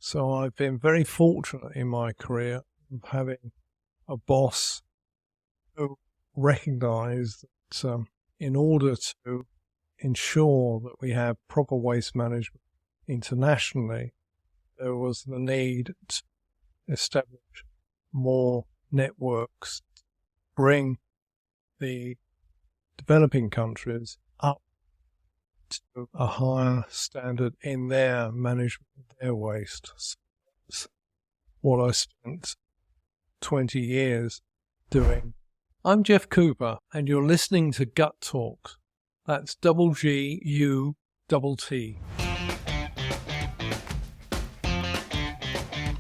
So I've been very fortunate in my career of having a boss who recognised that in order to ensure that we have proper waste management internationally, there was the need to establish more networks, bring the developing countries up to a higher standard in their management of their waste. So that's what I spent 20 years doing. I'm Jeff Cooper, and you're listening to GGUTT Talks. That's GGUTT.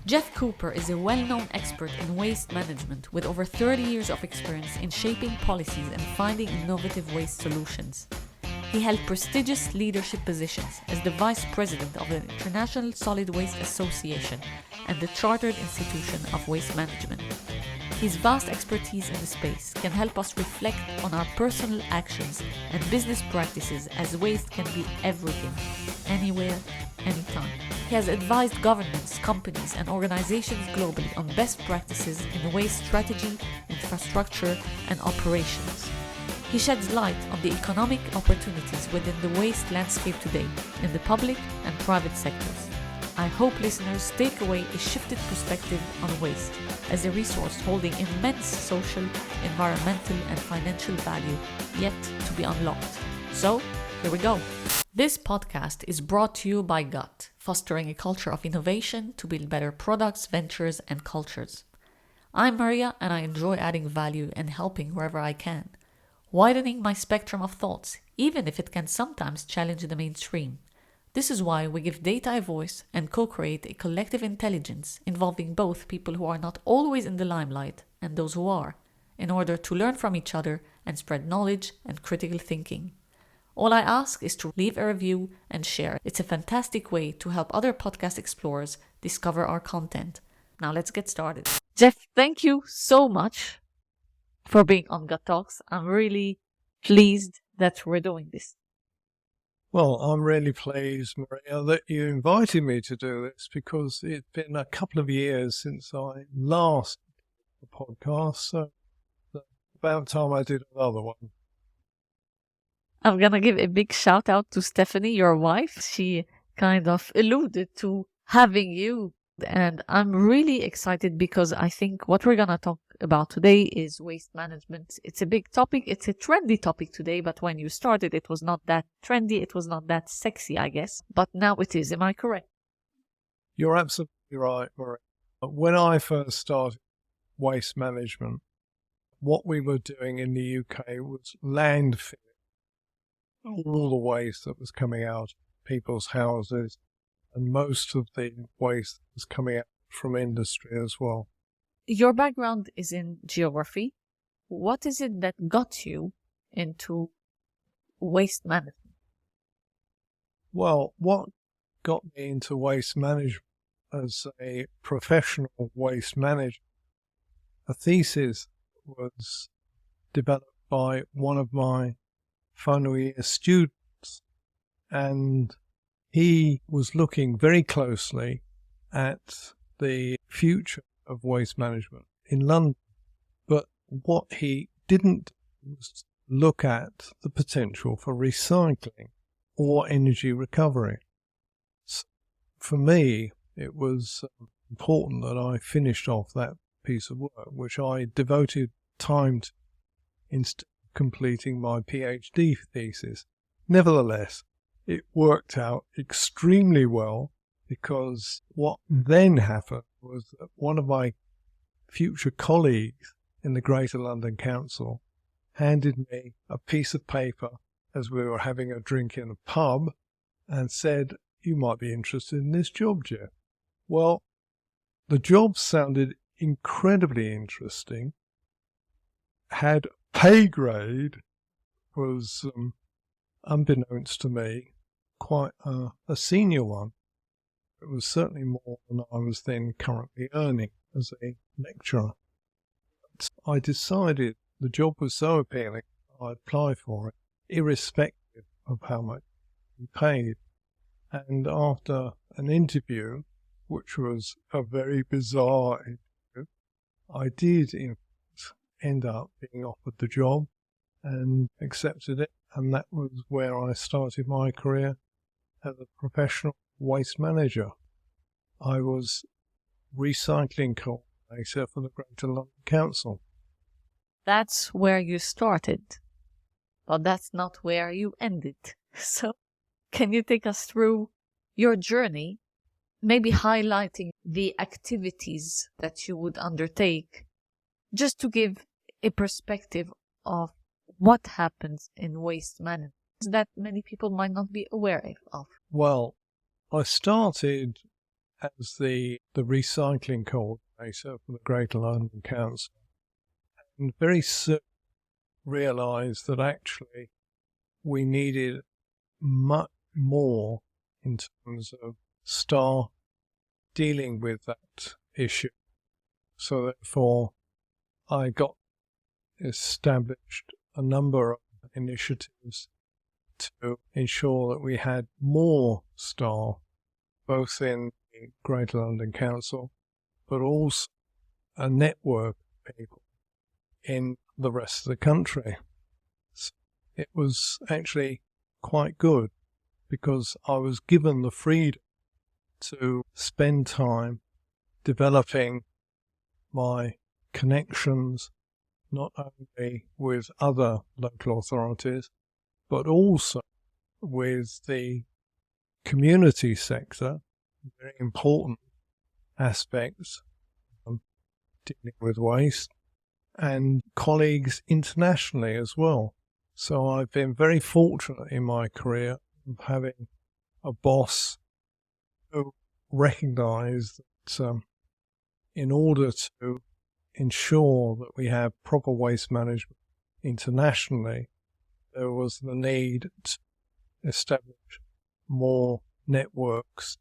Jeff Cooper is a well-known expert in waste management with over 30 years of experience in shaping policies and finding innovative waste solutions. He held prestigious leadership positions as the Vice President of the International Solid Waste Association and the Chartered Institution of Waste Management. His vast expertise in the space can help us reflect on our personal actions and business practices, as waste can be everything, anywhere, anytime. He has advised governments, companies, and organizations globally on best practices in waste strategy, infrastructure, and operations. He sheds light on the economic opportunities within the waste landscape today in the public and private sectors. I hope listeners take away a shifted perspective on waste as a resource holding immense social, environmental, and financial value yet to be unlocked. So, here we go. This podcast is brought to you by GGUTT, fostering a culture of innovation to build better products, ventures, and cultures. I'm Maria, and I enjoy adding value and helping wherever I can, widening my spectrum of thoughts, even if it can sometimes challenge the mainstream. This is why we give data a voice and co-create a collective intelligence involving both people who are not always in the limelight and those who are, in order to learn from each other and spread knowledge and critical thinking. All I ask is to leave a review and share. It's a fantastic way to help other podcast explorers discover our content. Now let's get started. Jeff, thank you so much for being on GGUTT Talks. I'm really pleased that we're doing this. Well, I'm really pleased, Maria, that you invited me to do this, because it's been a couple of years since I last did a podcast, so it's about time I did another one. I'm going to give a big shout out to Stephanie, your wife. She kind of alluded to having you, and I'm really excited because I think what we're going to talk about today is waste management. It's a big topic. It's a trendy topic today, but when you started, it was not that trendy. It was not that sexy, I guess. But now it is. Am I correct? You're absolutely right, Maria. When I first started waste management, what we were doing in the UK was landfilling all the waste that was coming out of people's houses, and most of the waste was coming out from industry as well. Your background is in geography. What is it that got you into waste management? Well, what got me into waste management as a professional waste manager, a thesis was developed by one of my final year students, and he was looking very closely at the future of waste management in London. But what he didn't do was look at the potential for recycling or energy recovery. So for me, it was important that I finished off that piece of work, which I devoted time to instead of completing my PhD thesis. Nevertheless, it worked out extremely well, because what then happened was that one of my future colleagues in the Greater London Council handed me a piece of paper as we were having a drink in a pub and said, "You might be interested in this job, Jeff." Well, the job sounded incredibly interesting, had pay grade, was, unbeknownst to me, quite a senior one. It was certainly more than I was then currently earning as a lecturer. But I decided the job was so appealing, I'd apply for it, irrespective of how much we paid. And after an interview, which was a very bizarre interview. I did end up being offered the job and accepted it, and that was where I started my career as a professional waste manager. I was recycling coordinator for the Greater London Council. That's where you started, but that's not where you ended. So can you take us through your journey, maybe highlighting the activities that you would undertake, just to give a perspective of what happens in waste management that many people might not be aware of? Well, I started as the recycling coordinator for the Greater London Council, and very soon realised that actually we needed much more in terms of staff dealing with that issue. So therefore, I got established a number of initiatives to ensure that we had more staff, both in the Greater London Council, but also a network of people in the rest of the country. So it was actually quite good because I was given the freedom to spend time developing my connections, not only with other local authorities, but also with the community sector, very important aspects of dealing with waste, and colleagues internationally as well. So I've been very fortunate in my career of having a boss who recognised that in order to ensure that we have proper waste management internationally, there was the need to establish more networks,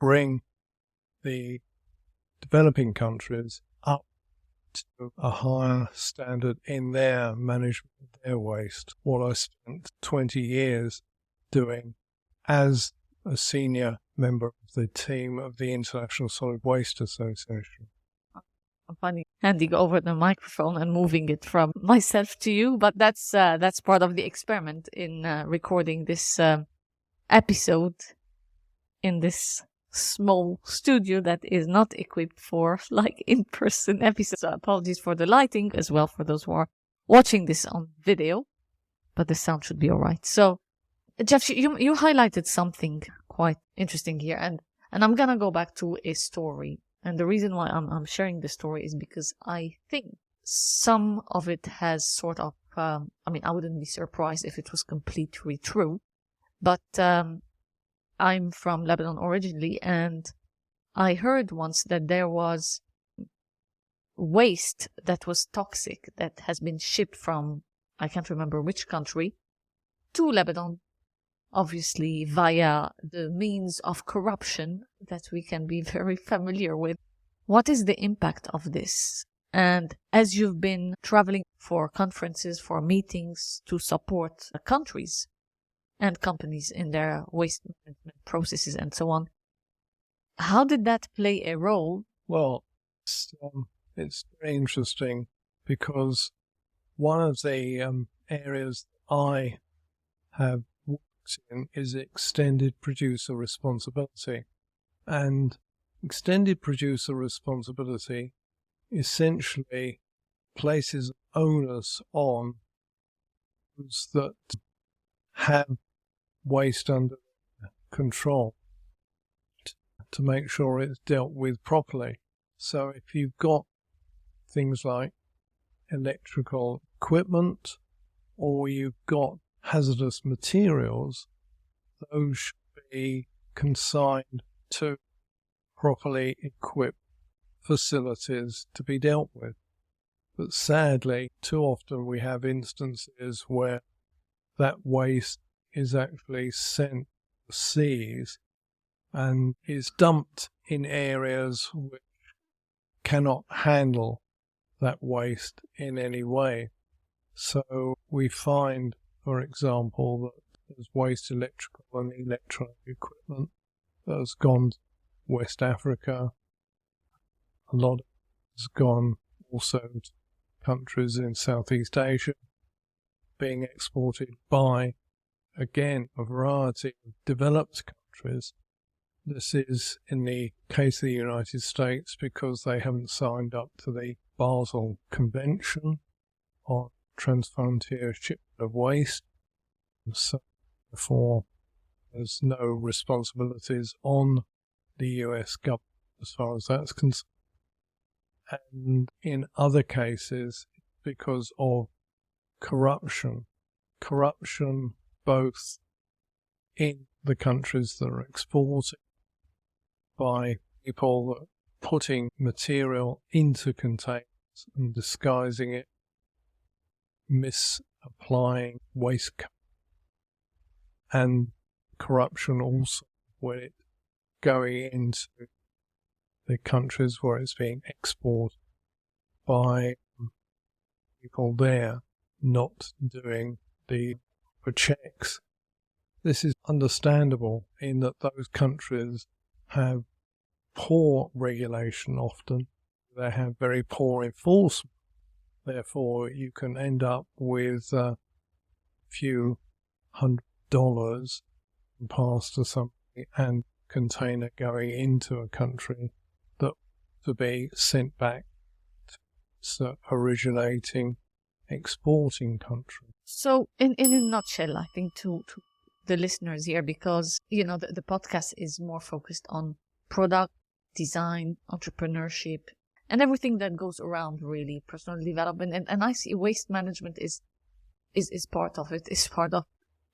bring the developing countries up to a higher standard in their management of their waste. What I spent 20 years doing as a senior member of the team of the International Solid Waste Association. Funny handing over the microphone and moving it from myself to you, but that's part of the experiment in recording this episode in this small studio that is not equipped for like in-person episodes. So apologies for the lighting as well for those who are watching this on video, but the sound should be all right. So Jeff, you highlighted something quite interesting here, and I'm gonna go back to a story. And the reason why I'm sharing this story is because I think some of it has sort of, I wouldn't be surprised if it was completely true, but I'm from Lebanon originally, and I heard once that there was waste that was toxic that has been shipped from, I can't remember which country, to Lebanon, obviously via the means of corruption that we can be very familiar with. What is the impact of this? And as you've been traveling for conferences, for meetings to support countries and companies in their waste management processes and so on, how did that play a role? Well, it's very interesting because one of the areas I have in is extended producer responsibility. And extended producer responsibility essentially places onus on those that have waste under control to make sure it's dealt with properly. So if you've got things like electrical equipment or you've got hazardous materials, those should be consigned to properly equipped facilities to be dealt with. But sadly, too often we have instances where that waste is actually sent to seas and is dumped in areas which cannot handle that waste in any way. So we find, for example, that there's waste electrical and electronic equipment that has gone to West Africa. A lot has gone also to countries in Southeast Asia, being exported by, again, a variety of developed countries. This is in the case of the United States because they haven't signed up to the Basel Convention on transfrontier shipment of waste. So therefore, there's no responsibilities on the US government as far as that's concerned. And in other cases, because of corruption both in the countries that are exporting by people that are putting material into containers and disguising it, misapplying waste, and corruption also when it's going into the countries where it's being exported by people there not doing the checks. This is understandable in that those countries have poor regulation often. They have very poor enforcement. Therefore, you can end up with a few $100 passed to somebody and container going into a country that to be sent back to originating, exporting country. So, in a nutshell, I think to the listeners here, because, the podcast is more focused on product, design, entrepreneurship, and everything that goes around, really, personal development. And I see waste management is part of it, is part of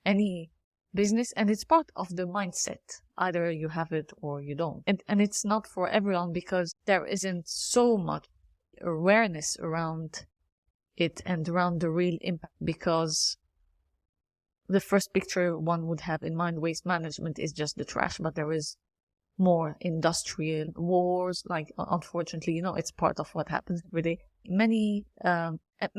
any business, and it's part of the mindset. Either you have it or you don't. And it's not for everyone because there isn't so much awareness around it and around the real impact, because the first picture one would have in mind, waste management, is just the trash, but there is more industrial wars, like, unfortunately, it's part of what happens every day. Many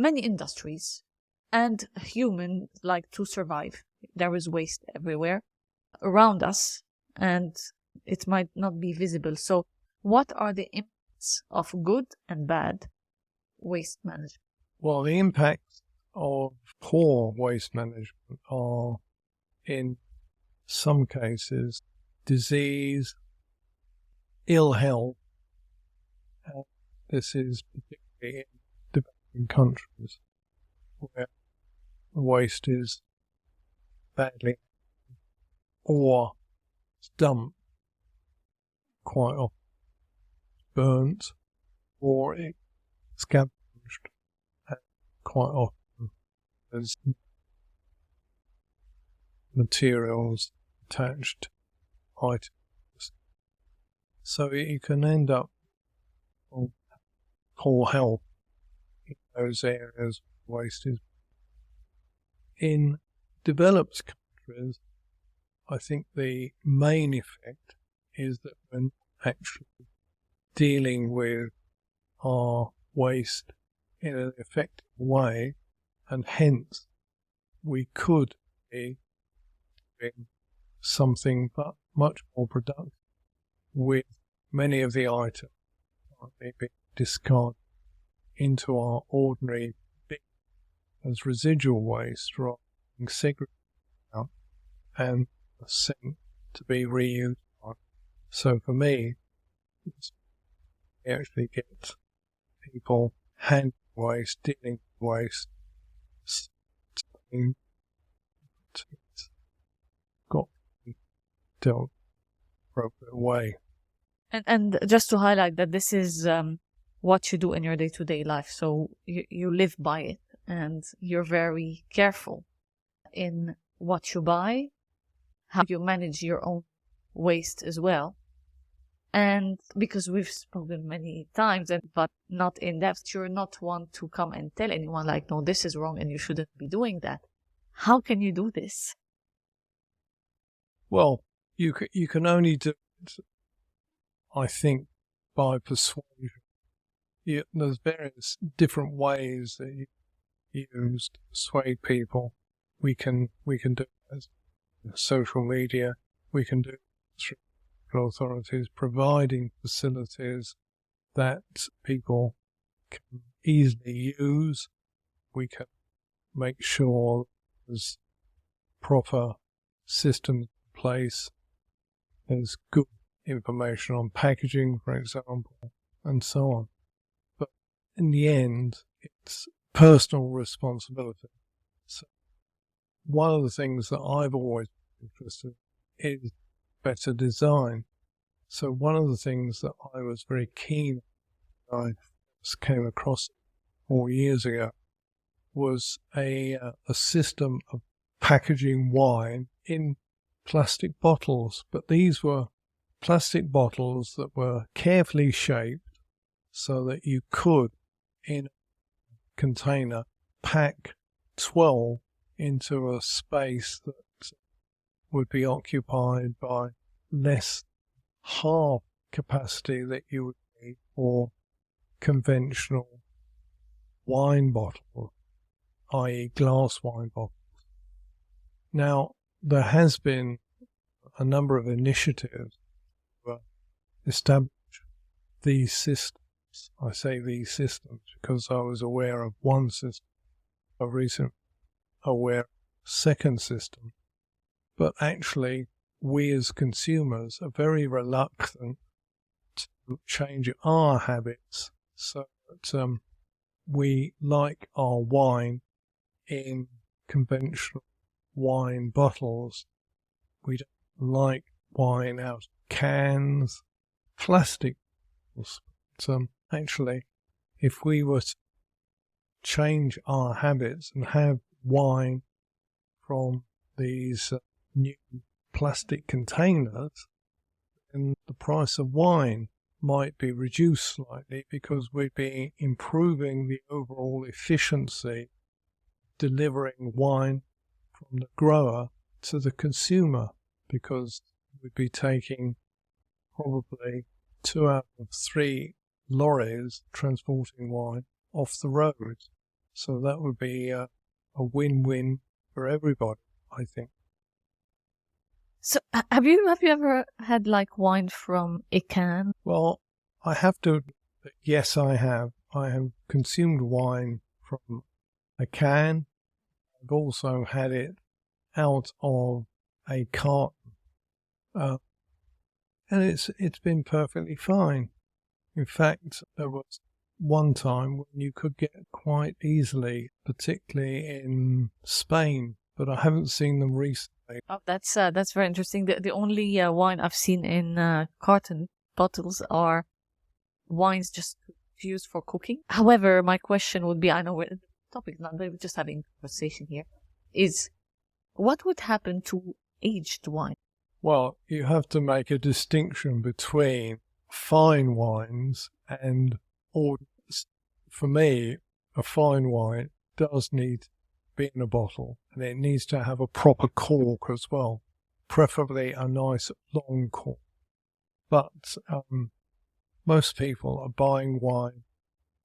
industries and human, like, to survive, there is waste everywhere around us, and it might not be visible. So what are the impacts of good and bad waste management? Well, the impacts of poor waste management are, in some cases, disease, ill health. This is particularly in developing countries where waste is badly or dumped, quite often burnt, or it's scavenged, and quite often there's materials attached to items. So you can end up with poor health in those areas where waste is. In developed countries, I think the main effect is that we're actually dealing with our waste in an effective way, and hence we could be doing something but much more productive with many of the items being discarded into our ordinary bin as residual waste, rather than segregated out and sent to be reused. So for me, we actually get people handling waste, dealing with waste, it's got to be dealt in an appropriate way. And just to highlight that this is what you do in your day-to-day life. So you live by it, and you're very careful in what you buy, how you manage your own waste as well. And because we've spoken many times, but not in depth, you're not one to come and tell anyone like, no, this is wrong and you shouldn't be doing that. How can you do this? Well, you can only do it, I think, by persuasion. There's various different ways that you use to persuade people. We can do it as social media. We can do it through local authorities providing facilities that people can easily use. We can make sure there's proper systems in place. There's good information on packaging, for example, and so on. But in the end, it's personal responsibility. So one of the things that I've always been interested in is better design. So one of the things that I was very keen on, I first came across 4 years ago, was a system of packaging wine in plastic bottles. But these were plastic bottles that were carefully shaped so that you could, in a container, pack 12 into a space that would be occupied by less half capacity that you would need for conventional wine bottles, i.e. glass wine bottles. Now, there has been a number of initiatives to establish these systems. I say these systems because I was aware of one system, a recent aware of a second system. But actually, we as consumers are very reluctant to change our habits so that we like our wine in conventional wine bottles. We don't like wine out of cans, plastic bottles. But, actually, if we were to change our habits and have wine from these new plastic containers, then the price of wine might be reduced slightly because we'd be improving the overall efficiency, delivering wine from the grower to the consumer, because we'd be taking probably 2 out of 3 lorries transporting wine off the road. So that would be a win-win for everybody, I think. So have you ever had like wine from a can? Well, I have to admit that yes, I have. I have consumed wine from a can. I've also had it out of a carton. And it's been perfectly fine. In fact, there was one time when you could get quite easily, particularly in Spain, but I haven't seen them recently. Oh, that's very interesting. The only wine I've seen in carton bottles are wines just used for cooking. However, my question would be, I know we're the topic now, we're just having a conversation here, is what would happen to aged wine? Well, you have to make a distinction between fine wines and ordinaries. For me, a fine wine does need to be in a bottle, and it needs to have a proper cork as well, preferably a nice long cork. But most people are buying wine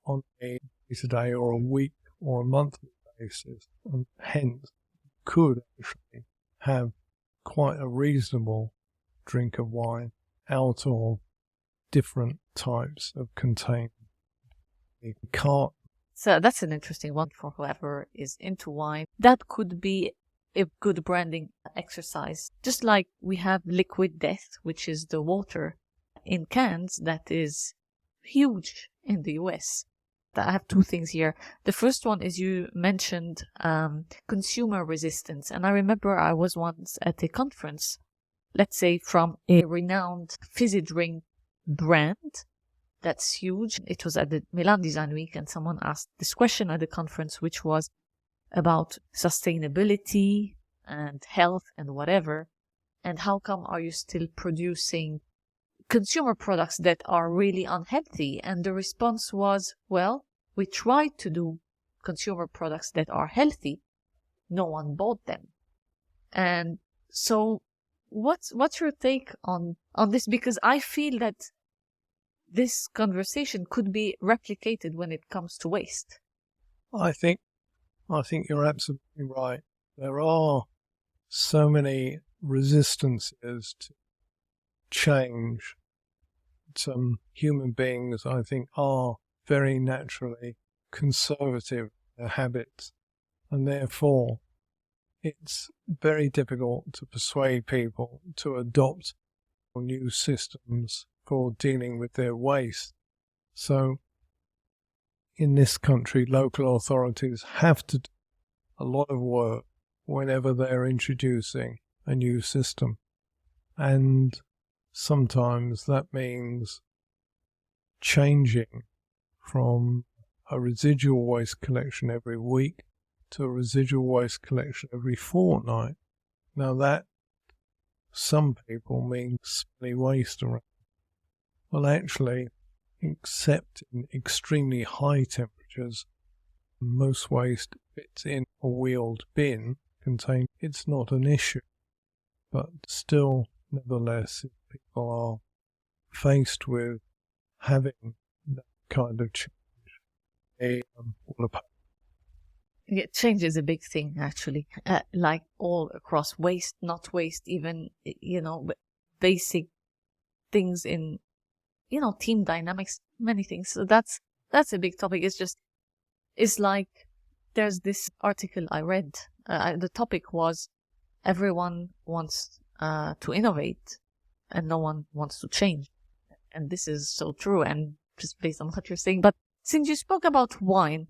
on a day-to-day or a week or a monthly basis, and hence could actually have quite a reasonable drink of wine out of different types of containers. You can't. So that's an interesting one for whoever is into wine. That could be a good branding exercise. Just like we have liquid death, which is the water in cans that is huge in the US. I have 2 things here. The first one is you mentioned consumer resistance. And I remember I was once at a conference, let's say from a renowned fizzy drink brand that's huge. It was at the Milan Design Week, and someone asked this question at the conference, which was about sustainability and health and whatever. And how come are you still producing consumer products that are really unhealthy? And the response was, well, we tried to do consumer products that are healthy. No one bought them. And so what's your take on this? Because I feel that this conversation could be replicated when it comes to waste. I think you're absolutely right. There are so many resistances to change. Some human beings, I think, are very naturally conservative in their habits, and therefore it's very difficult to persuade people to adopt new systems for dealing with their waste. So in this country, local authorities have to do a lot of work whenever they're introducing a new system. And sometimes that means changing from a residual waste collection every week to a residual waste collection every fortnight. Now that, some people, means smelly waste around. Well, actually, except in extremely high temperatures, most waste fits in a wheeled bin contained. It's not an issue, but still, nevertheless, if people are faced with having that kind of change, they will oppose. Yeah, change is a big thing, actually, like all across waste, not waste, even, basic things in, team dynamics, many things. So that's a big topic. It's like there's this article I read. The topic was everyone wants to innovate and no one wants to change. And this is so true, and just based on what you're saying. But since you spoke about wine,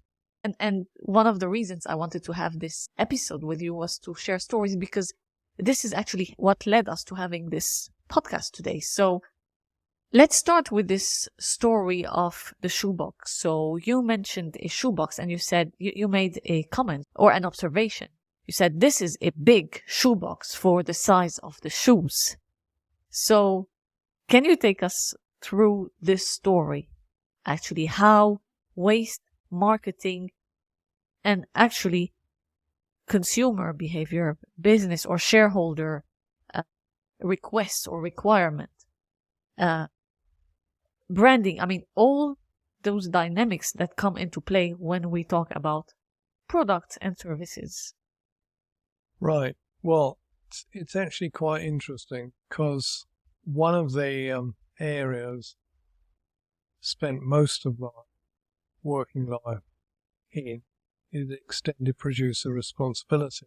and one of the reasons I wanted to have this episode with you was to share stories, because this is actually what led us to having this podcast today. So let's start with this story of the shoebox. So you mentioned a shoebox, and you said you made a comment or an observation. You said this is a big shoebox for the size of the shoes. So can you take us through this story, actually, how waste marketing and actually consumer behavior, business or shareholder requests or requirement, branding, all those dynamics that come into play when we talk about products and services. Right. Well, it's actually quite interesting, because one of the areas spent most of my working life in is extended producer responsibility.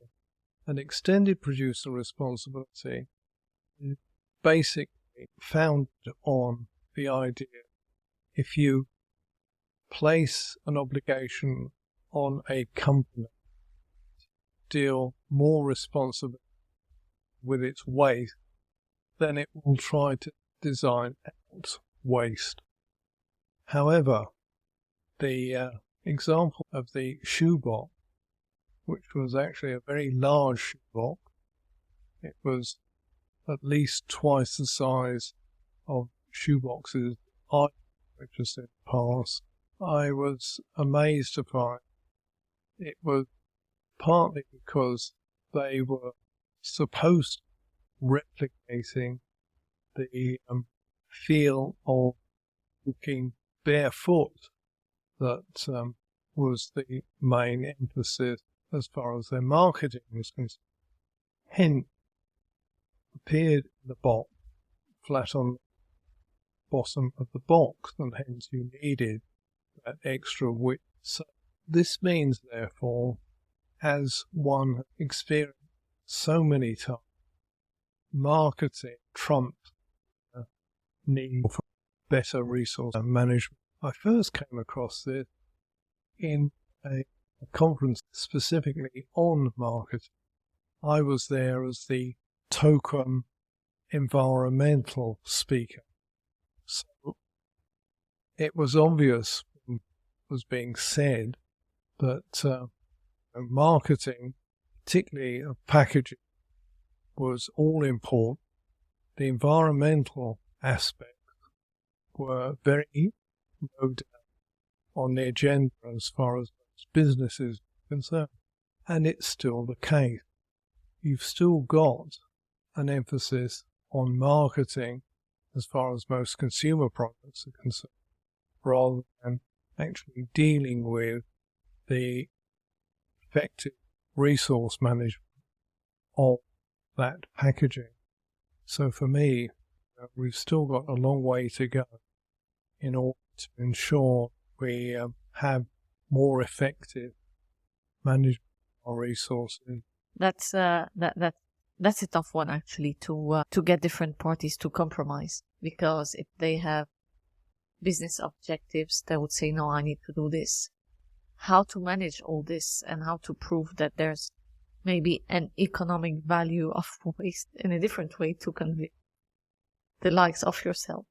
And extended producer responsibility is basically founded on the idea, if you place an obligation on a company to deal more responsibly with its waste, then it will try to design out waste. However, the example of the shoebox, which was actually a very large shoebox, it was at least twice the size of shoeboxes I purchased in the past. I was amazed to find it was partly because they were supposed to replicating the feel of walking barefoot that was the main emphasis as far as their marketing was concerned. Hence, appeared in the box, flat on the bottom of the box, and hence you needed that extra width. So this means, therefore, as one experienced so many times, marketing trumps need for better resource management. I first came across this in a conference specifically on marketing. I was there as the token environmental speaker. So it was obvious when it was being said that marketing, particularly of packaging, was all important. The environmental aspects were very low down on the agenda as far as businesses are concerned. And it's still the case. You've still got an emphasis on marketing as far as most consumer products are concerned, rather than actually dealing with the effective resource management of that packaging. So for me, we've still got a long way to go in order to ensure we have more effective management of our resources. That's a tough one, actually, to get different parties to compromise, because if they have business objectives, they would say, no, I need to do this. How to manage all this and how to prove that there's maybe an economic value of waste in a different way to convince the likes of yourself?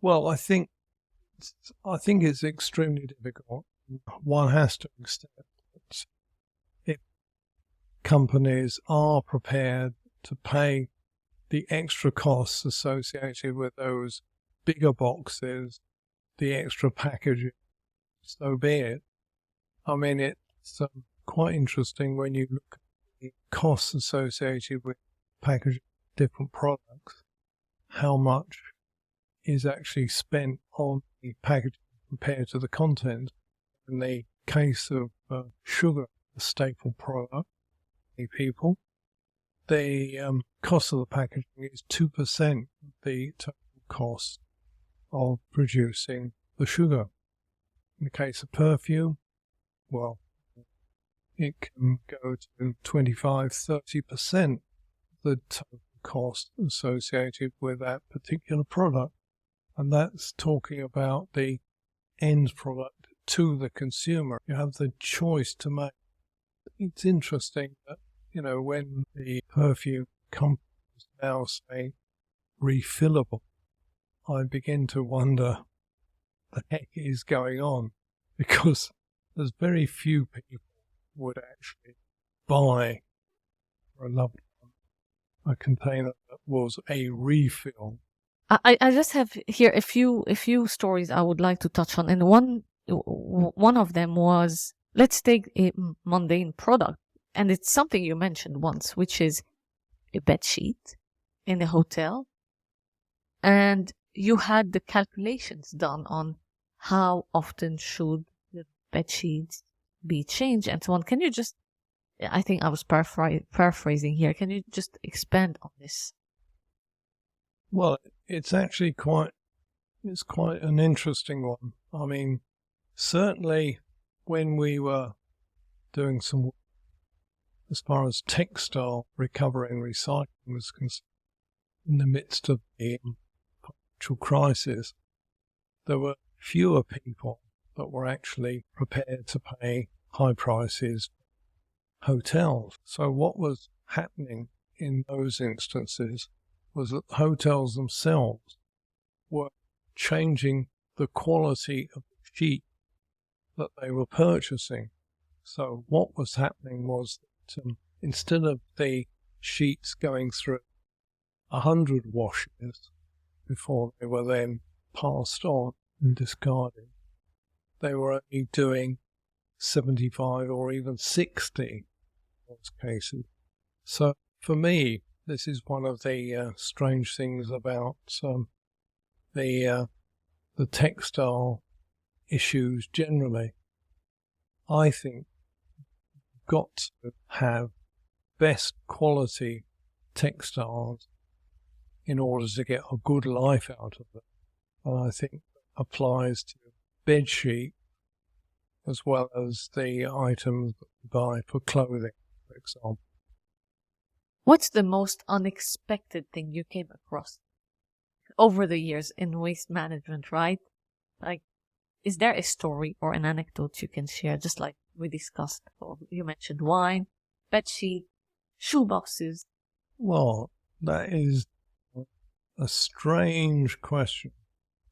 Well, I think it's extremely difficult. One has to accept that if companies are prepared to pay the extra costs associated with those bigger boxes, the extra packaging, so be it. I mean, it's quite interesting when you look at the costs associated with packaging different products, how much is actually spent on the packaging compared to the content. In the case of sugar, a staple product, people, the cost of the packaging is 2% of the total cost of producing the sugar. In the case of perfume, well, it can go to 25-30% of the total cost associated with that particular product. And that's talking about the end product to the consumer. You have the choice to make. It's interesting that, when the perfume companies now say refillable, I begin to wonder what the heck is going on, because there's very few people would actually buy for a loved one a container that was a refill. I just have here a few stories I would like to touch on, and one of them was, let's take a mundane product, and it's something you mentioned once, which is a bed sheet in a hotel, and you had the calculations done on how often should the bed sheets be changed and so on. Can you just, I think I was paraphrasing here, can you just expand on this? Well, it's actually quite an interesting one. I mean, certainly when we were doing some work as far as textile recovery and recycling was concerned, in the midst of the financial crisis, there were fewer people that were actually prepared to pay high prices for hotels. So what was happening in those instances was that hotels themselves were changing the quality of the sheet that they were purchasing. So what was happening was that instead of the sheets going through 100 washes before they were then passed on and discarded, they were only doing 75 or even 60 in those cases. So for me, this is one of the strange things about the textile issues generally. I think you've got to have best quality textiles in order to get a good life out of them. And I think that applies to bed sheet as well as the items that you buy for clothing, for example. What's the most unexpected thing you came across over the years in waste management, right? Like, is there a story or an anecdote you can share, just like we discussed? You mentioned wine, bedsheet, shoeboxes. Well, that is a strange question.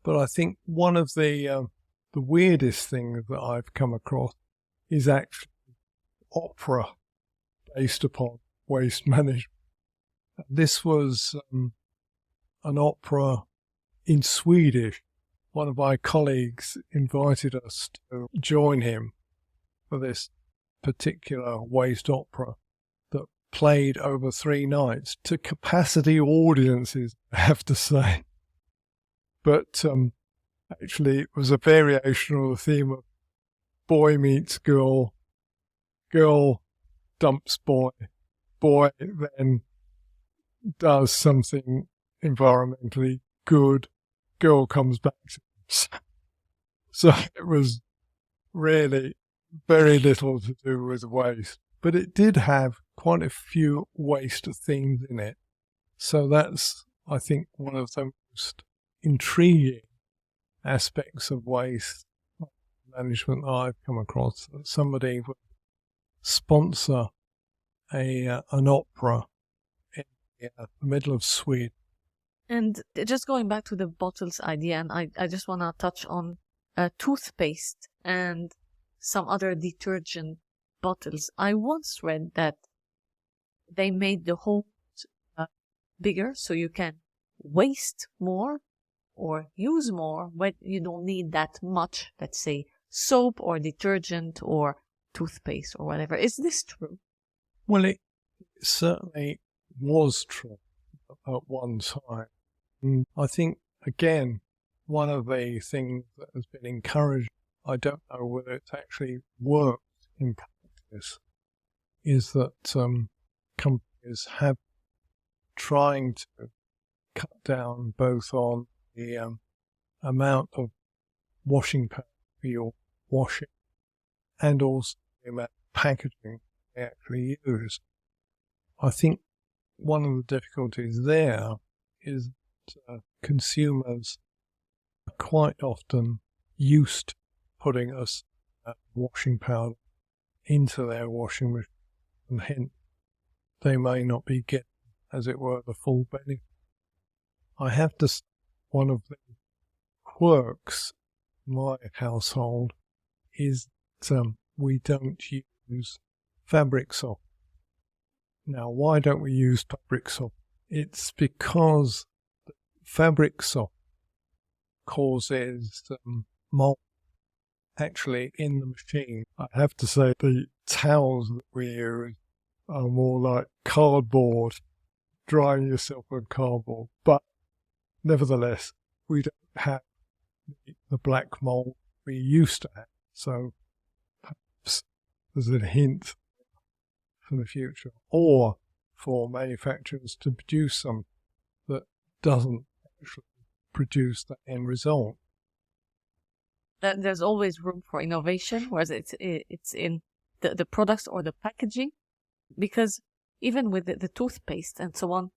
But I think one of the weirdest things that I've come across is actually opera based upon waste management. This was an opera in Swedish. One of my colleagues invited us to join him for this particular waste opera that played over 3 nights to capacity audiences, I have to say. But actually it was a variation of the theme of boy meets girl, girl dumps boy, boy then does something environmentally good, girl comes back to us. So it was really very little to do with waste, but it did have quite a few waste themes in it. So that's, I think, one of the most intriguing aspects of waste management I've come across. Somebody would sponsor an opera in the middle of Sweden. And just going back to the bottles idea, and I just want to touch on toothpaste and some other detergent bottles. I once read that they made the holes bigger so you can waste more or use more when you don't need that much, let's say, soap or detergent or toothpaste or whatever. Is this true? Well, it certainly was true at one time. And I think, again, one of the things that has been encouraged, I don't know whether it's actually worked in practice, is that companies have trying to cut down both on the amount of washing powder for your washing and also the amount of packaging they actually use. I think one of the difficulties there is that consumers are quite often used to putting us washing powder into their washing machine, and hence they may not be getting, as it were, the full benefit. I have to say, one of the quirks in my household is that we don't use fabric softener. Now, why don't we use fabric softener? It's because the fabric softener causes mold actually in the machine. I have to say the towels that we use are more like cardboard, drying yourself on cardboard. But nevertheless, we don't have the black mold we used to have. So perhaps there's a hint for the future, or for manufacturers to produce something that doesn't actually produce the end result. There's always room for innovation, whereas it's in the products or the packaging, because even with the toothpaste and so on,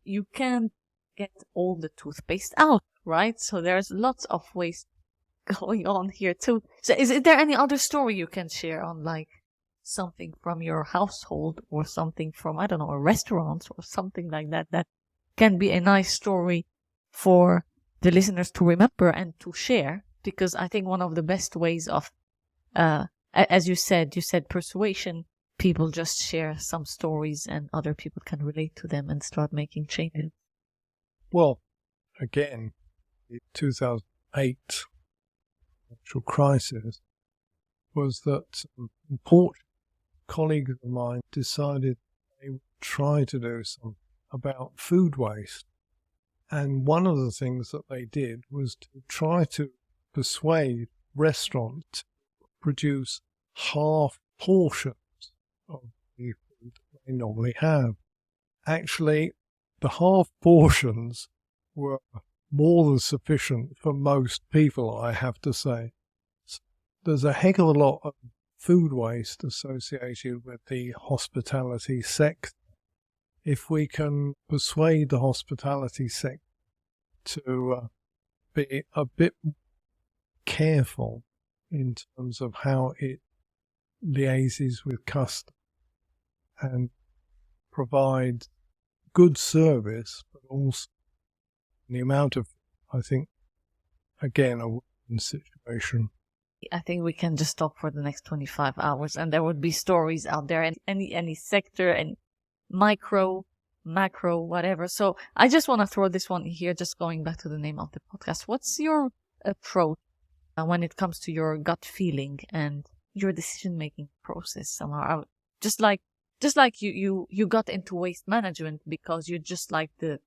you can't get all the toothpaste out, right? So there's lots of waste going on here too. So is there any other story you can share on, like, something from your household or something from, I don't know, a restaurant or something like that, that can be a nice story for the listeners to remember and to share? Because I think one of the best ways of, as you said persuasion, people just share some stories and other people can relate to them and start making changes. Well, again, the 2008 financial crisis was that important colleagues of mine decided they would try to do something about food waste. And one of the things that they did was to try to persuade restaurants to produce half portions of the food they normally have. Actually, the half portions were more than sufficient for most people, I have to say. So there's a heck of a lot of food waste associated with the hospitality sector. If we can persuade the hospitality sector to be a bit careful in terms of how it liaises with customers and provide good service, but also the amount of, I think, again, a win situation. I think we can just talk for the next 25 hours and there would be stories out there in any sector, and micro, macro, whatever. So I just want to throw this one here, just going back to the name of the podcast. What's your approach when it comes to your gut feeling and your decision-making process somehow? Just like you got into waste management because you just liked the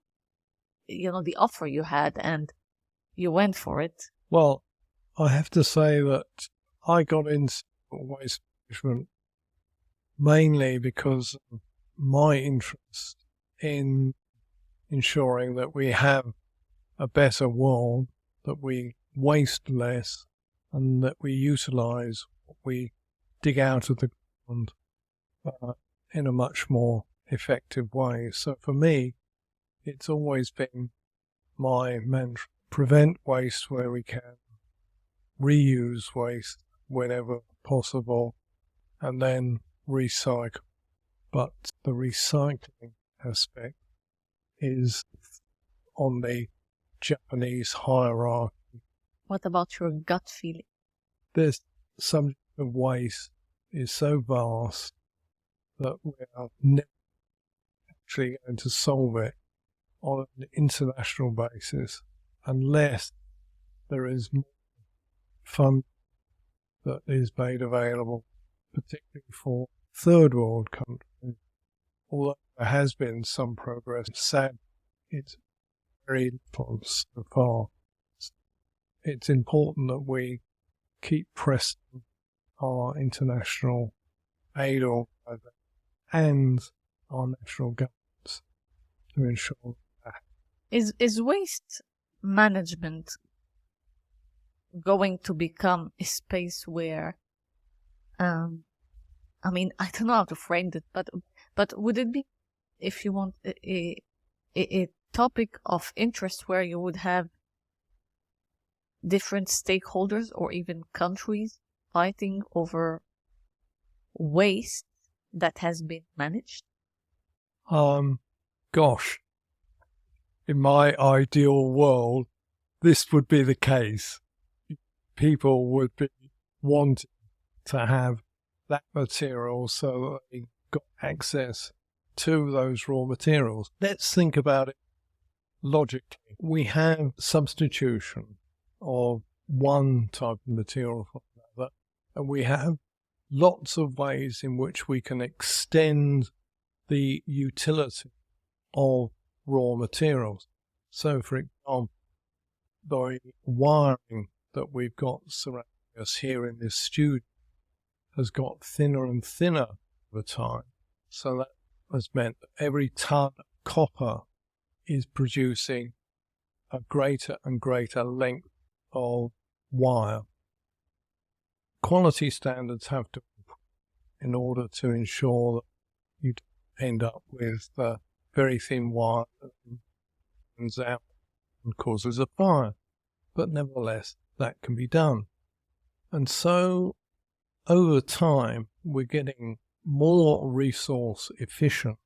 offer you had and you went for it. Well, I have to say that I got into waste management mainly because of my interest in ensuring that we have a better world, that we waste less, and that we utilize what we dig out of the ground in a much more effective way. So for me, it's always been my mantra: prevent waste where we can, reuse waste whenever possible, and then recycle. But the recycling aspect is on the Japanese hierarchy. What about your gut feeling? This subject of waste is so vast that we are never actually going to solve it on an international basis unless there is more fund that is made available, particularly for third world countries. Although there has been some progress, sadly, it's very little so far. It's important that we keep pressing our international aid organizations and our national governments to ensure that. Is waste management going to become a space where, I mean, I don't know how to frame it, but would it be, if you want, a topic of interest where you would have different stakeholders or even countries fighting over waste that has been managed? Gosh, in my ideal world, this would be the case. People would be wanting to have that material so that they got access to those raw materials. Let's think about it logically. We have substitution of one type of material for another, and we have lots of ways in which we can extend the utility of raw materials. So, for example, the wiring that we've got surrounding us here in this studio has got thinner and thinner over time. So that has meant that every ton of copper is producing a greater and greater length of wire. Quality standards have to improve in order to ensure that you end up with very thin wire that turns out and causes a fire. But nevertheless, that can be done. And so, over time, we're getting more resource efficient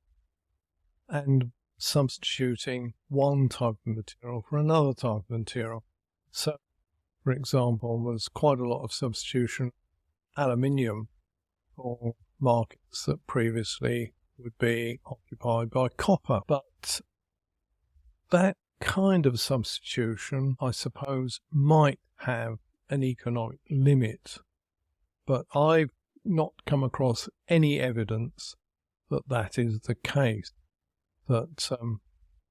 and substituting one type of material for another type of material. So, for example, there's quite a lot of substitution aluminium for markets that previously would be occupied by copper. But that kind of substitution, I suppose, might have an economic limit. But I've not come across any evidence that that is the case, that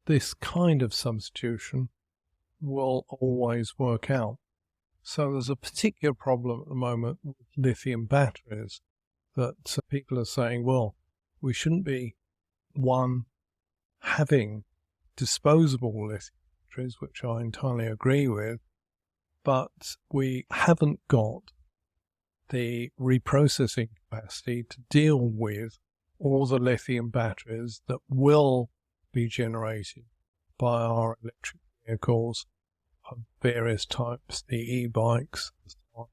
this kind of substitution will always work out. So there's a particular problem at the moment with lithium batteries that people are saying, well, we shouldn't be, one, having disposable lithium batteries, which I entirely agree with, but we haven't got the reprocessing capacity to deal with all the lithium batteries that will be generated by our electric vehicles of various types, the e-bikes, and so on,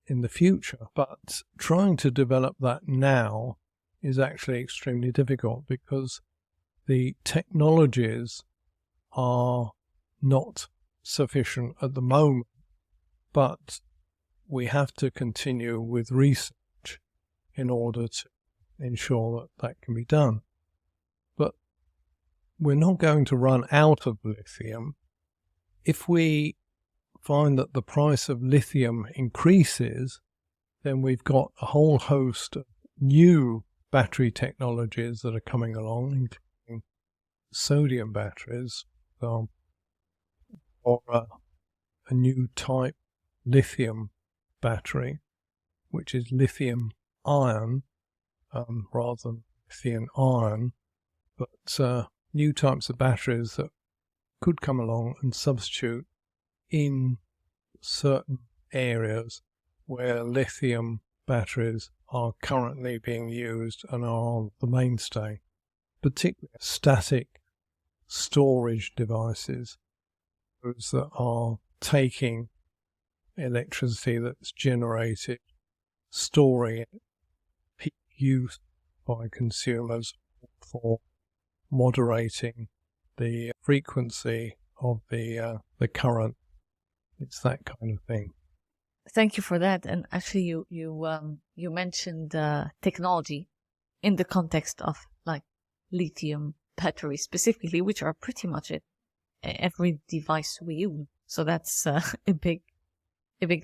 in the future. But trying to develop that now is actually extremely difficult because the technologies are not sufficient at the moment, but we have to continue with research in order to ensure that that can be done. But we're not going to run out of lithium. If we find that the price of lithium increases, then we've got a whole host of new battery technologies that are coming along, including sodium batteries, or a new type lithium battery, which is lithium ion rather than lithium iron. But new types of batteries that could come along and substitute in certain areas where lithium batteries are currently being used and are the mainstay, particularly static storage devices, those that are taking electricity that's generated, storing it, peak use by consumers for moderating the frequency of the current. It's that kind of thing. Thank you for that. And actually, you mentioned technology in the context of like lithium batteries specifically, which are pretty much every device we use. So that's a big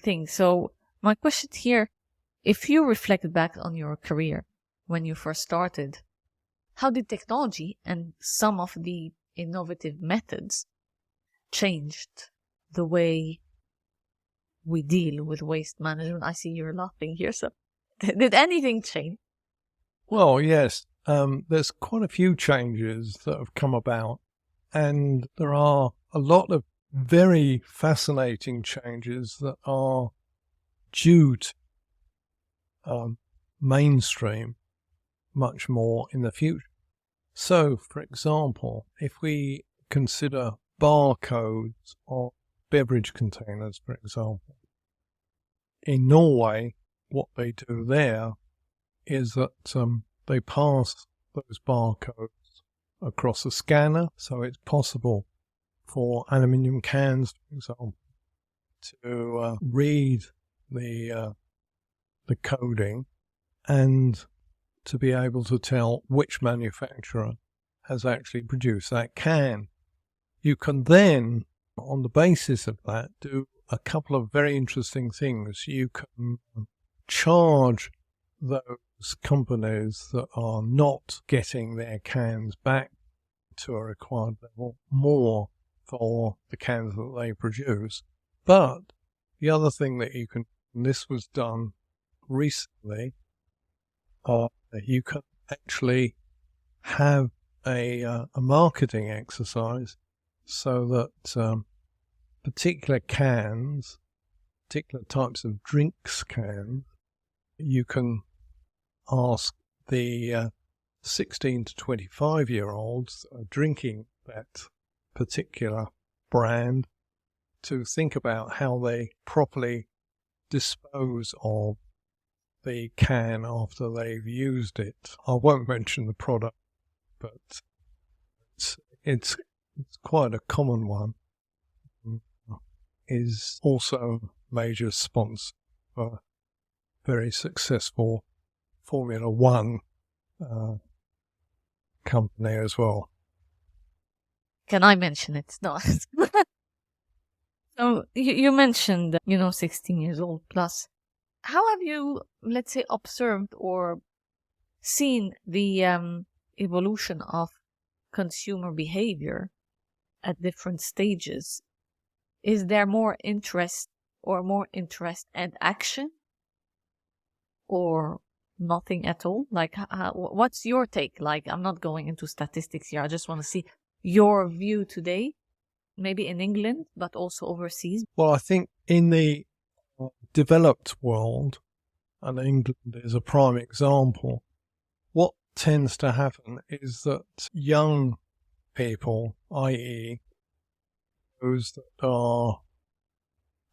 thing. So my question here, if you reflect back on your career when you first started, how did technology and some of the innovative methods changed the way we deal with waste management? I see you're laughing here. So did anything change? Well, yes. There's quite a few changes that have come about, and there are a lot of very fascinating changes that are due to mainstream much more in the future. So, for example, if we consider barcodes on beverage containers, for example, in Norway, what they do there is that they pass those barcodes across a scanner, so it's possible for aluminium cans, for example, to read the coding and to be able to tell which manufacturer has actually produced that can. You can then, on the basis of that, do a couple of very interesting things. You can charge those companies that are not getting their cans back to a required level more for the cans that they produce. But the other thing that you can, and this was done recently, you can actually have a marketing exercise so that particular cans, particular types of drinks cans, you can ask the 16 to 25-year-olds drinking that particular brand to think about how they properly dispose of the can after they've used it. I won't mention the product, but it's quite a common one. Is also a major sponsor for very successful Formula One company as well. Can I mention it? No. So you mentioned, 16 years old plus. How have you, let's say, observed or seen the evolution of consumer behavior at different stages? Is there more interest and action, or nothing at all? Like, what's your take? Like, I'm not going into statistics here. I just want to see your view today, maybe in England, but also overseas. Well, I think in the developed world, and England is a prime example, what tends to happen is that young people, i.e. those that are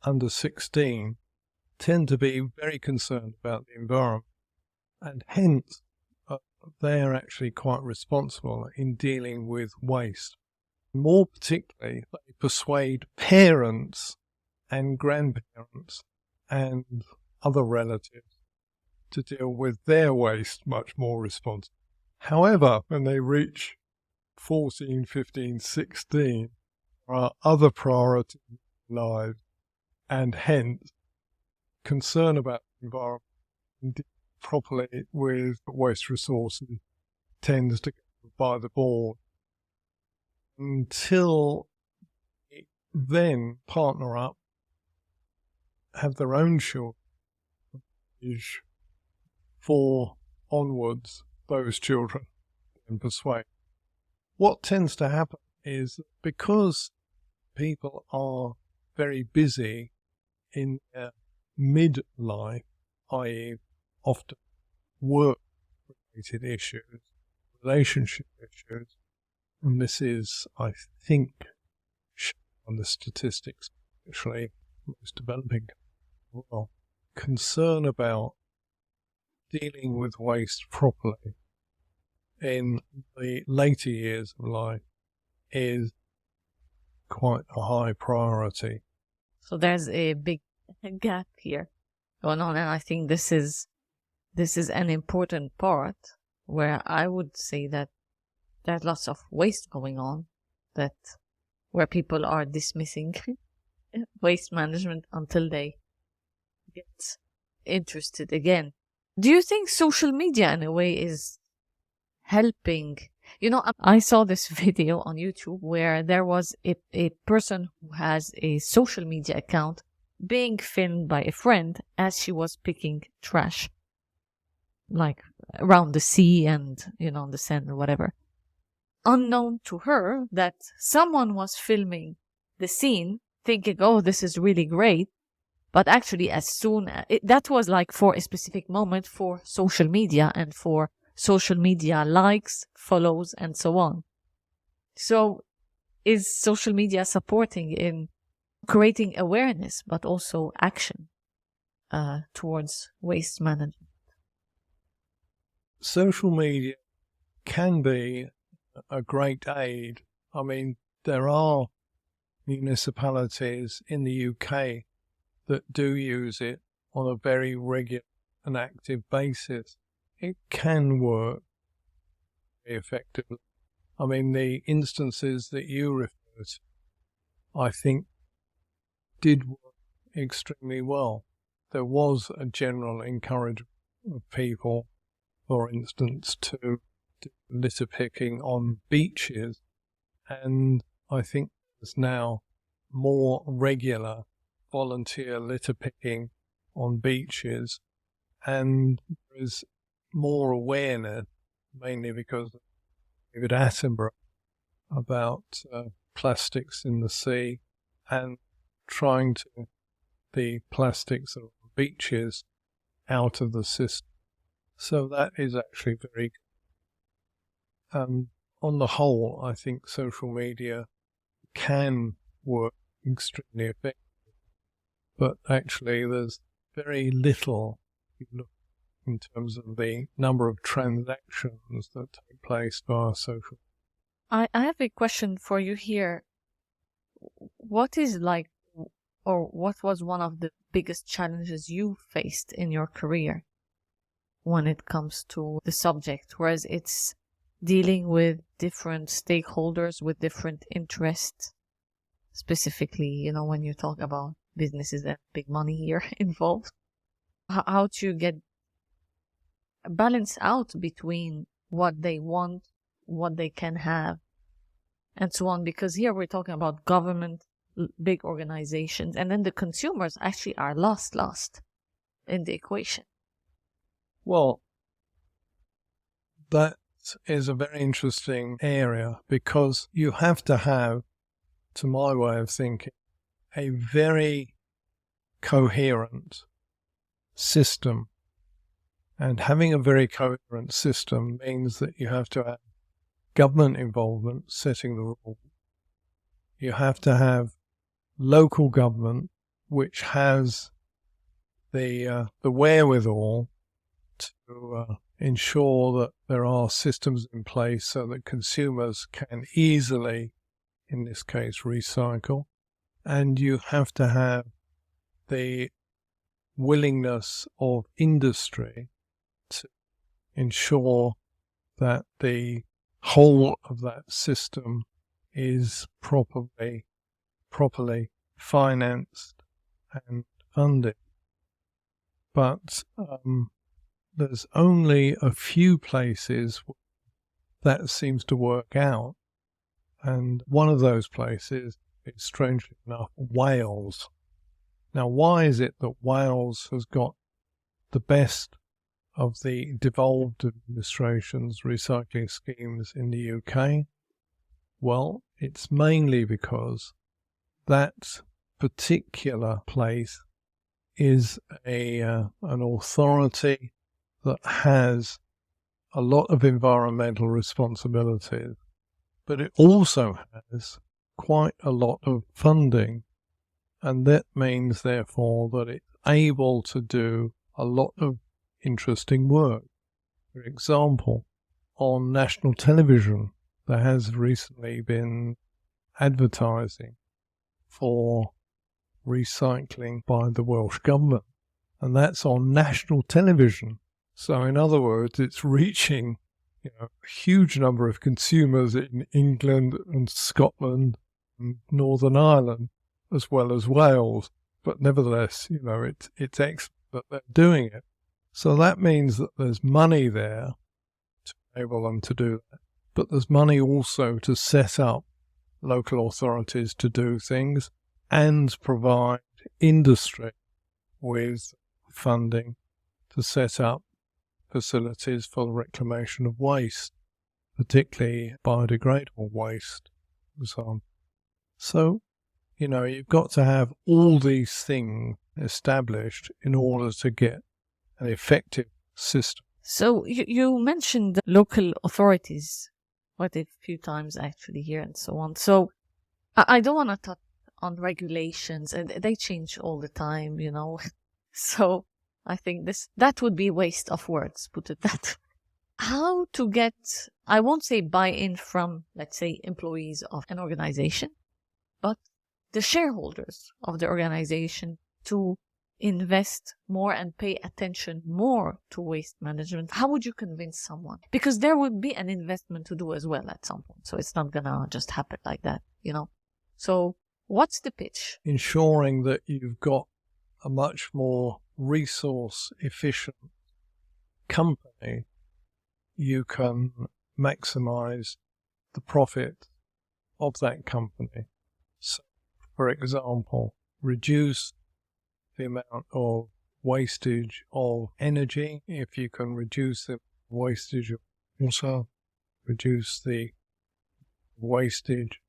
under 16, tend to be very concerned about the environment, and hence they're actually quite responsible in dealing with waste. More particularly, they persuade parents and grandparents and other relatives to deal with their waste much more responsibly. However, when they reach 14, 15, 16, there are other priorities in life, and hence concern about the environment and dealing properly with waste resources tends to go by the board until they then partner up, have their own children, age 4 onwards, those children, and persuade. what tends to happen is because people are very busy in their midlife, i.e. often work-related issues, relationship issues, and this is, I think, on the statistics, actually, most developing countries, well, concern about dealing with waste properly in the later years of life is quite a high priority. So there's a big gap here going on, and I think this is an important part where I would say that there's lots of waste going on, that where people are dismissing waste management until they get interested again. Do you think social media in a way is helping? You know, I saw this video on YouTube where there was a person who has a social media account being filmed by a friend as she was picking trash, like around the sea and, you know, the sand or whatever. Unknown to her that someone was filming the scene thinking, oh, this is really great. But actually, as soon as that was like for a specific moment for social media and for social media likes, follows, and so on. So is social media supporting in creating awareness, but also action towards waste management? Social media can be a great aid. I mean, there are municipalities in the UK that do use it on a very regular and active basis. It can work very effectively. I mean, the instances that you refer to, I think, did work extremely well. There was a general encouragement of people, for instance, to do litter picking on beaches, and I think there's now more regular volunteer litter picking on beaches, and there is more awareness, mainly because of David Attenborough, about plastics in the sea and trying to the plastics on beaches out of the system. So that is actually very good. On the whole, I think social media can work extremely effectively, but actually there's very little, if you look in terms of the number of transactions that take place via social. I have a question for you here. What is like, or what was one of the biggest challenges you faced in your career when it comes to the subject, whereas it's dealing with different stakeholders with different interests, specifically, you know, when you talk about businesses and big money here involved, how to get balance out between what they want, what they can have, and so on, because here we're talking about government, big organizations, and then the consumers actually are lost in the equation. Well, that is a very interesting area, because you have to have, to my way of thinking, a very coherent system. And having a very coherent system means that you have to have government involvement setting the rules. You have to have local government which has the wherewithal to ensure that there are systems in place so that consumers can easily, in this case, recycle. And you have to have the willingness of industry to ensure that the whole of that system is properly financed and funded. But there's only a few places that seems to work out, and one of those places is, strangely enough, Wales. Now, why is it that Wales has got the best of the devolved administration's recycling schemes in the UK? Well, it's mainly because that particular place is an authority that has a lot of environmental responsibilities, but it also has quite a lot of funding, and that means therefore that it's able to do a lot of interesting work. For example, on national television there has recently been advertising for recycling by the Welsh government, and that's on national television. So in other words, it's reaching a huge number of consumers in England and Scotland and Northern Ireland as well as Wales. But nevertheless, it's excellent that they're doing it. So that means that there's money there to enable them to do that. But there's money also to set up local authorities to do things and provide industry with funding to set up facilities for the reclamation of waste, particularly biodegradable waste, for example. So, you've got to have all these things established in order to get an effective system. So you mentioned local authorities quite a few times actually here and so on. So I don't want to touch on regulations, and they change all the time, So I think that would be a waste of words, put it that. How to get, I won't say buy-in from, let's say, employees of an organization, but the shareholders of the organization to invest more and pay attention more to waste management. How would you convince someone? Because there would be an investment to do as well at some point. So it's not gonna just happen like that, So what's the pitch? Ensuring that you've got a much more resource efficient company, you can maximize the profit of that company. So, for example, reduce the amount of wastage of energy. If you can reduce the wastage of water, reduce the wastage,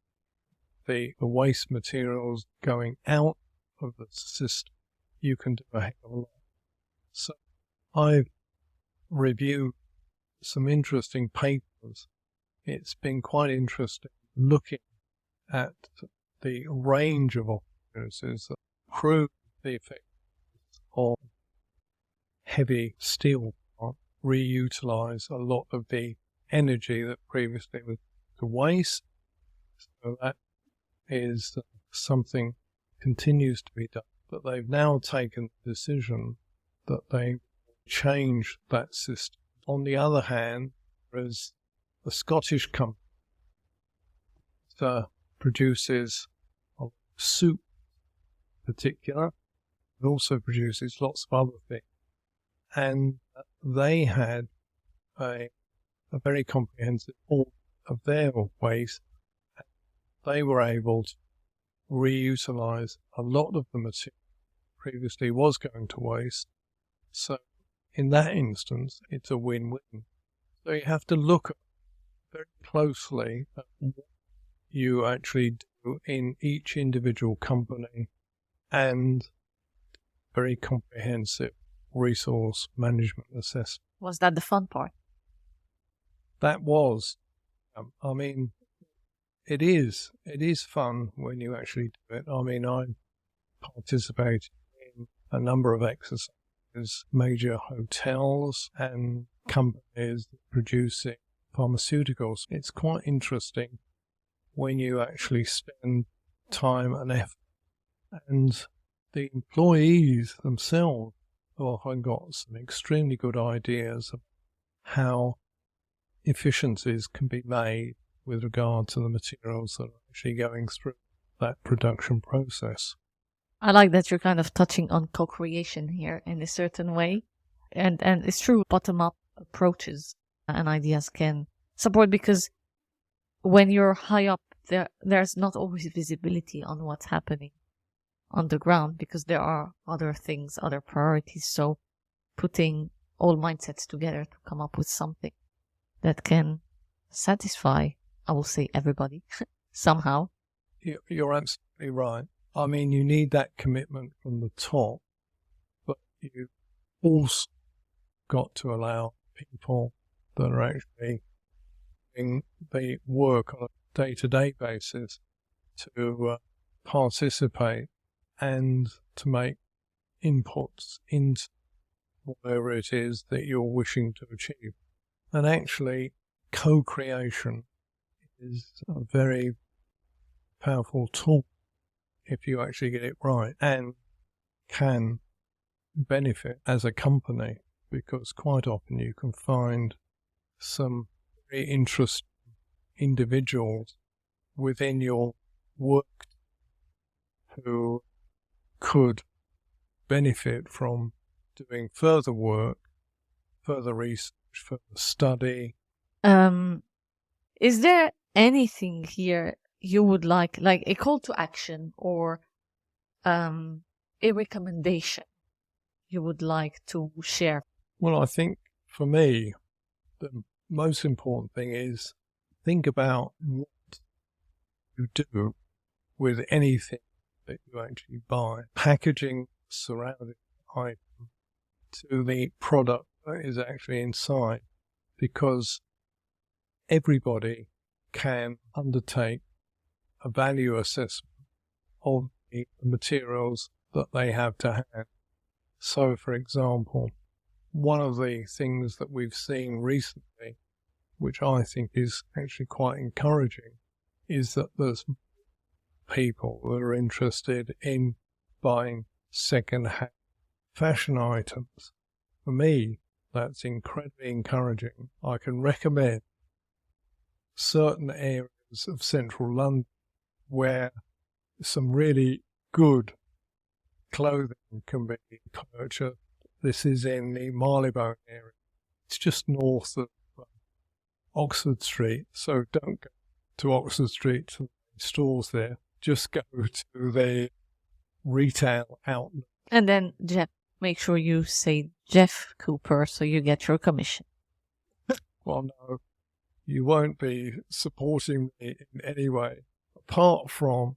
the waste materials going out of the system, you can do a heck of a lot. So I've reviewed some interesting papers. It's been quite interesting looking at the range of opportunities that prove the effect of heavy steel plants reutilize a lot of the energy that previously was to waste. So that is something continues to be done. But they've now taken the decision that they change that system. On the other hand, there is a Scottish company that produces soup in particular. It also produces lots of other things. And they had a very comprehensive audit of their waste. They were able to reutilize a lot of the material previously was going to waste. So in that instance, it's a win-win. So you have to look very closely at what you actually do in each individual company and very comprehensive resource management assessment. Was that the fun part? That was. It is fun when you actually do it. I participated in a number of exercises, major hotels and companies producing pharmaceuticals. It's quite interesting when you actually spend time and effort. And the employees themselves have often got some extremely good ideas of how efficiencies can be made with regard to the materials that are actually going through that production process. I like that you're kind of touching on co-creation here in a certain way. And it's true, bottom-up approaches and ideas can support, because when you're high up, there's not always visibility on what's happening on the ground because there are other things, other priorities. So putting all mindsets together to come up with something that can satisfy I will say everybody, somehow. You're absolutely right. I mean, you need that commitment from the top, but you also got to allow people that are actually doing the work on a day-to-day basis to participate and to make inputs into whatever it is that you're wishing to achieve. And actually, co-creation is a very powerful tool if you actually get it right, and can benefit as a company, because quite often you can find some very interesting individuals within your work who could benefit from doing further work, further research, further study. Is there anything here you would like a call to action or a recommendation you would like to share? Well, I think for me, the most important thing is think about what you do with anything that you actually buy. Packaging surrounding item to the product that is actually inside, because everybody can undertake a value assessment of the materials that they have to hand. So, for example, one of the things that we've seen recently, which I think is actually quite encouraging, is that there's people that are interested in buying second-hand fashion items. For me, that's incredibly encouraging. I can recommend certain areas of central London where some really good clothing can be purchased. This is in the Marylebone area. It's just north of Oxford Street, so don't go to Oxford Street to the stores there. Just go to the retail outlet. And then, Jeff, make sure you say Jeff Cooper so you get your commission. Well, no, you won't be supporting me in any way, apart from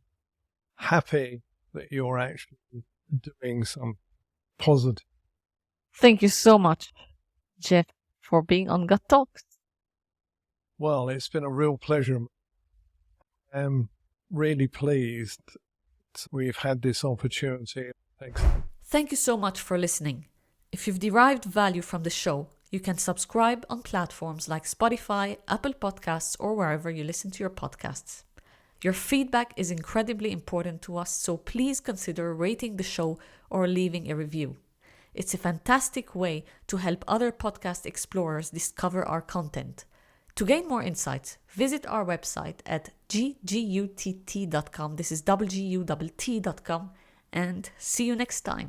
happy that you're actually doing some positive. Thank you so much, Jeff, for being on GGUTT Talks. Well, it's been a real pleasure. I'm really pleased that we've had this opportunity. Thanks. Thank you so much for listening. If you've derived value from the show, you can subscribe on platforms like Spotify, Apple Podcasts, or wherever you listen to your podcasts. Your feedback is incredibly important to us, so please consider rating the show or leaving a review. It's a fantastic way to help other podcast explorers discover our content. To gain more insights, visit our website at GGUTT.com. This is GGUTT.com, and see you next time.